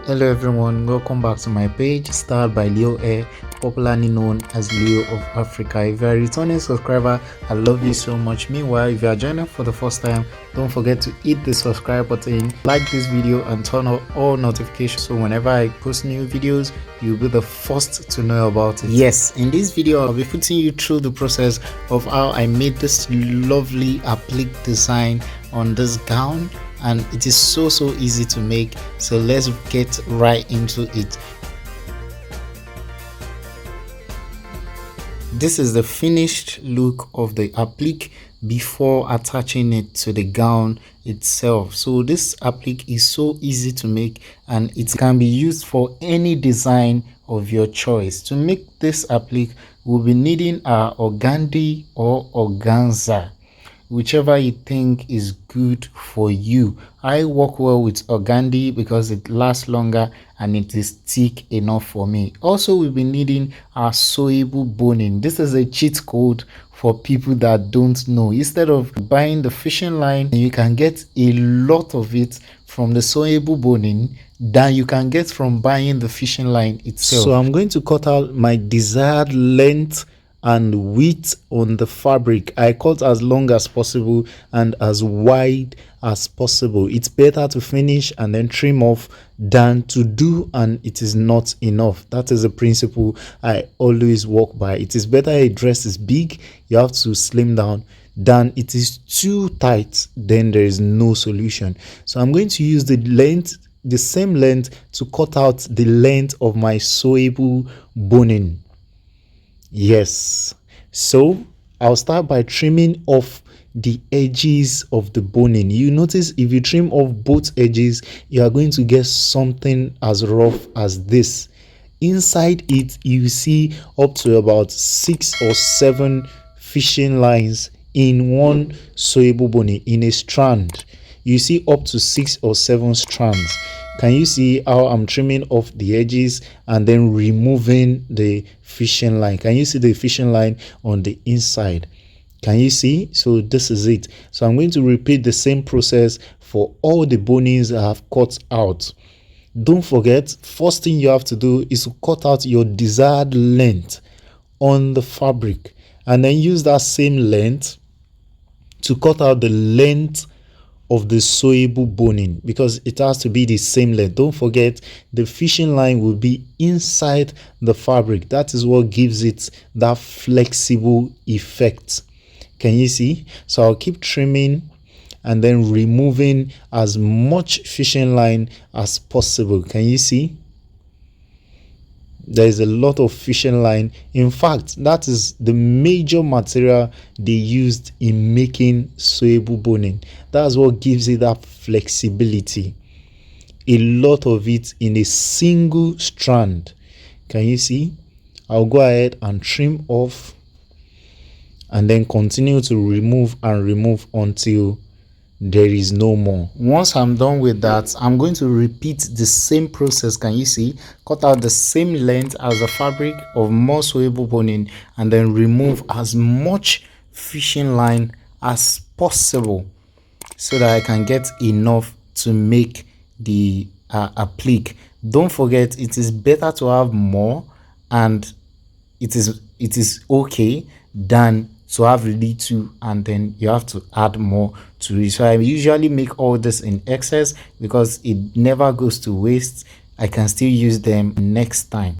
Hello everyone, welcome back to my page, starred by Leo Air, popularly known as Leo of Africa. If you are a returning subscriber, I love you so much. Meanwhile, if you are joining for the first time, don't forget to hit the subscribe button, like this video and turn on all notifications so whenever I post new videos, you'll be the first to know about it. Yes, in this video, I'll be putting you through the process of how I made this lovely applique design on this gown, and it is so easy to make. So let's get right into it. This is the finished look of the applique before attaching it to the gown itself. So this applique is so easy to make and it can be used for any design of your choice. To make this applique, we'll be needing our organdy or organza, whichever you think is good for you. I work well with organdy because it lasts longer and it is thick enough for me. Also, we'll be needing our sewable boning. This is a cheat code for people that don't know. Instead of buying the fishing line, you can get a lot of it from the sewable boning than you can get from buying the fishing line itself. So I'm going to cut out my desired length and width on the fabric. I cut as long as possible and as wide as possible. It's better to finish and then trim off than to do and it is not enough. That is a principle I always walk by. It is better a dress is big, you have to slim down, than it is too tight, then there is no solution. So I'm going to use the same length to cut out the length of my sewable boning. Yes, so I'll start by trimming off the edges of the boning. You notice if you trim off both edges, you are going to get something as rough as this. Inside it, you see up to about 6 or 7 fishing lines in one sewable boning in a strand. You see up to 6 or 7 strands. Can you see how I'm trimming off the edges and then removing the fishing line? Can you see the fishing line on the inside? Can you see? So this is it. So I'm going to repeat the same process for all the bonings I have cut out. Don't forget, first thing you have to do is to cut out your desired length on the fabric and then use that same length to cut out the length of the sewable boning, because it has to be the same length. Don't forget, the fishing line will be inside the fabric. That is what gives it that flexible effect. Can you see? So I'll keep trimming and then removing as much fishing line as possible. Can you see? There is a lot of fishing line. In fact, that is the major material they used in making sewable boning. That's what gives it that flexibility. A lot of it in a single strand. Can you see? I'll go ahead and trim off and then continue to remove and remove until there is no more. Once I'm done with that, I'm going to repeat the same process. Can you see? Cut out the same length as the fabric of more sewable boning and then remove as much fishing line as possible so that I can get enough to make the applique. Don't forget, it is better to have more, and it is okay than to have little and then you have to add more to it. So I usually make all this in excess because it never goes to waste. I can still use them next time.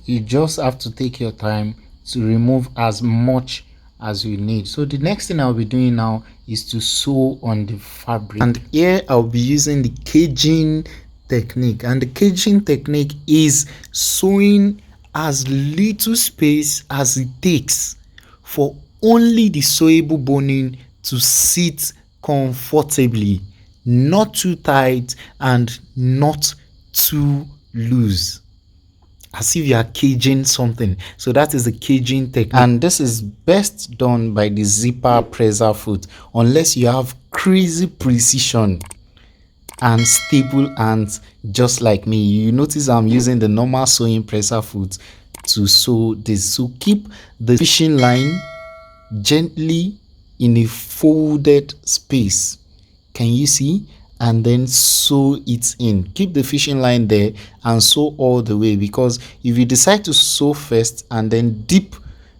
You just have to take your time to remove as much as you need. So the next thing I'll be doing now is to sew on the fabric, and here I'll be using the caging technique. And the caging technique is sewing as little space as it takes for only the sewable boning to sit comfortably, not too tight and not too loose, as if you are caging something. So that is the caging technique, and this is best done by the zipper presser foot, unless you have crazy precision and stable hands just like me. You notice I'm using the normal sewing presser foot to sew this. So keep the fishing line gently in a folded space. Can you see? and then sew it in. Keep the fishing line there and sew all the way, because if you decide to sew first and then dip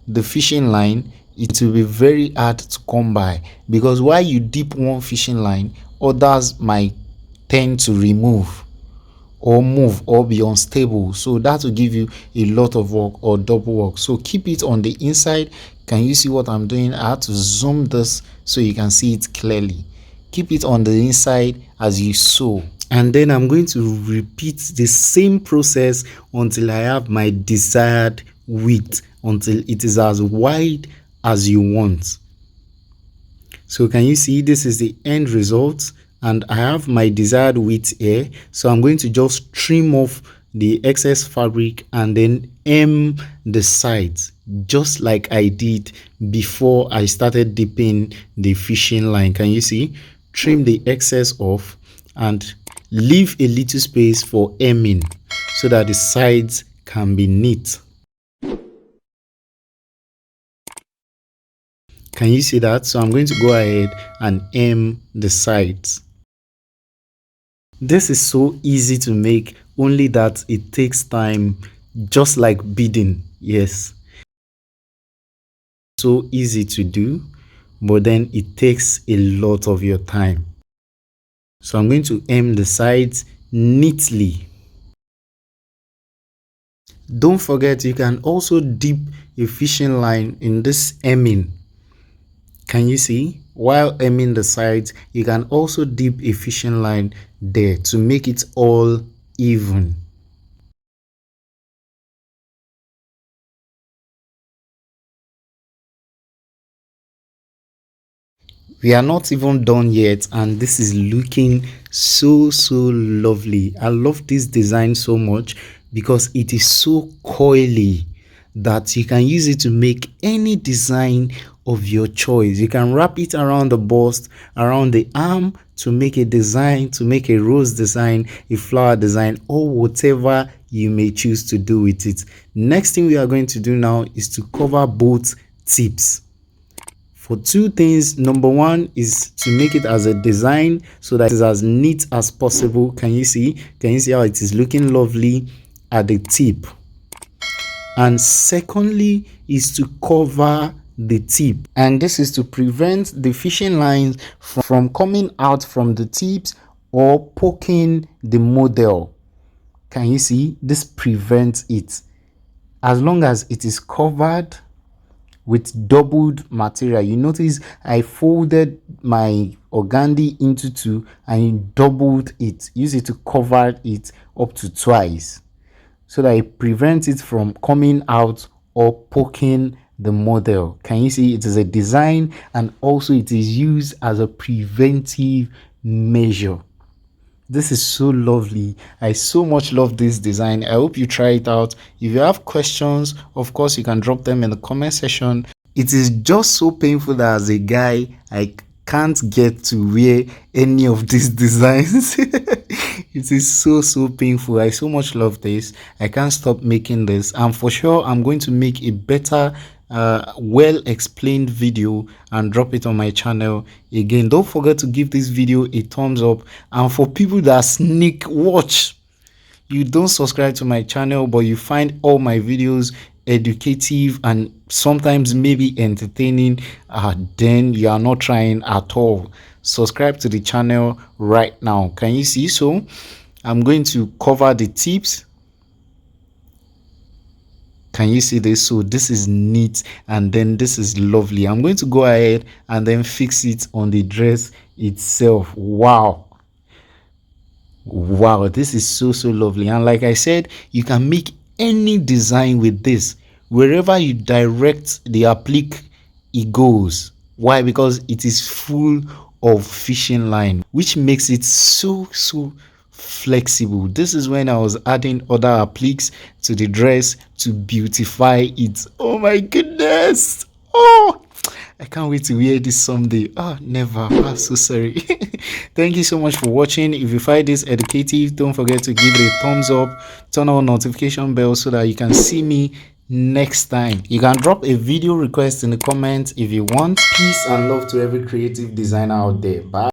the fishing line, it will be very hard to come by, because while you dip one fishing line, others might tend to remove or move or be unstable, so that will give you a lot of work or double work. So keep it on the inside. Can you see what I'm doing? I had to zoom this so you can see it clearly. Keep it on the inside as you sew, and then I'm going to repeat the same process until I have my desired width, until it is as wide as you want. So can you see, this is the end result, and I have my desired width here. So I'm going to just trim off the excess fabric and then hem the sides, just like I did before I started dipping the fishing line. Can you see? Trim the excess off and leave a little space for hemming so that the sides can be neat. Can you see that? So I'm going to go ahead and hem the sides. This is so easy to make, only that it takes time, just like beading. Yes, so easy to do, but then it takes a lot of your time. So I'm going to hem the sides neatly. Don't forget, you can also dip a fishing line in this hemming. Can you see? While hemming the sides, you can also dip a fishing line there to make it all even. We are not even done yet, and this is looking so lovely. I love this design so much because it is so coily that you can use it to make any design of your choice. You can wrap it around the bust, around the arm, to make a design, to make a rose design, a flower design, or whatever you may choose to do with it. Next thing we are going to do now is to cover both tips for two things. Number one is to make it as a design so that it is as neat as possible. Can you see how it is looking lovely at the tip? And secondly is to cover the tip, and this is to prevent the fishing lines from coming out from the tips or poking the model. Can you see? This prevents it. As long as it is covered with doubled material. You notice I folded my organdy into two and doubled it. Use it to cover it up to twice, so that it prevents it from coming out or poking the model. Can you see? It is a design, and also it is used as a preventive measure. This is so lovely. I so much love this design. I hope you try it out. If you have questions, of course you can drop them in the comment section. It is just so painful that as a guy I can't get to wear any of these designs. It is so painful. I so much love this. I can't stop making this, and for sure I'm going to make a better well explained video and drop it on my channel. Again, don't forget to give this video a thumbs up, and for people that sneak watch, you don't subscribe to my channel but you find all my videos educative and sometimes maybe entertaining, then you are not trying at all. Subscribe to the channel right now. Can you see? So I'm going to cover the tips. Can you see this? So this is neat, and then this is lovely. I'm going to go ahead and then fix it on the dress itself. Wow, this is so lovely. And like I said, you can make any design with this. Wherever you direct the applique, it goes. Why? Because it is full of fishing line, which makes it so flexible. This is when I was adding other appliques to the dress to beautify it. Oh my goodness, oh, I can't wait to wear this someday. Never. So sorry. Thank you so much for watching. If you find this educative, don't forget to give it a thumbs up, turn on notification bell so that you can see me next time. You can drop a video request in the comments if you want. Peace and love to every creative designer out there. Bye.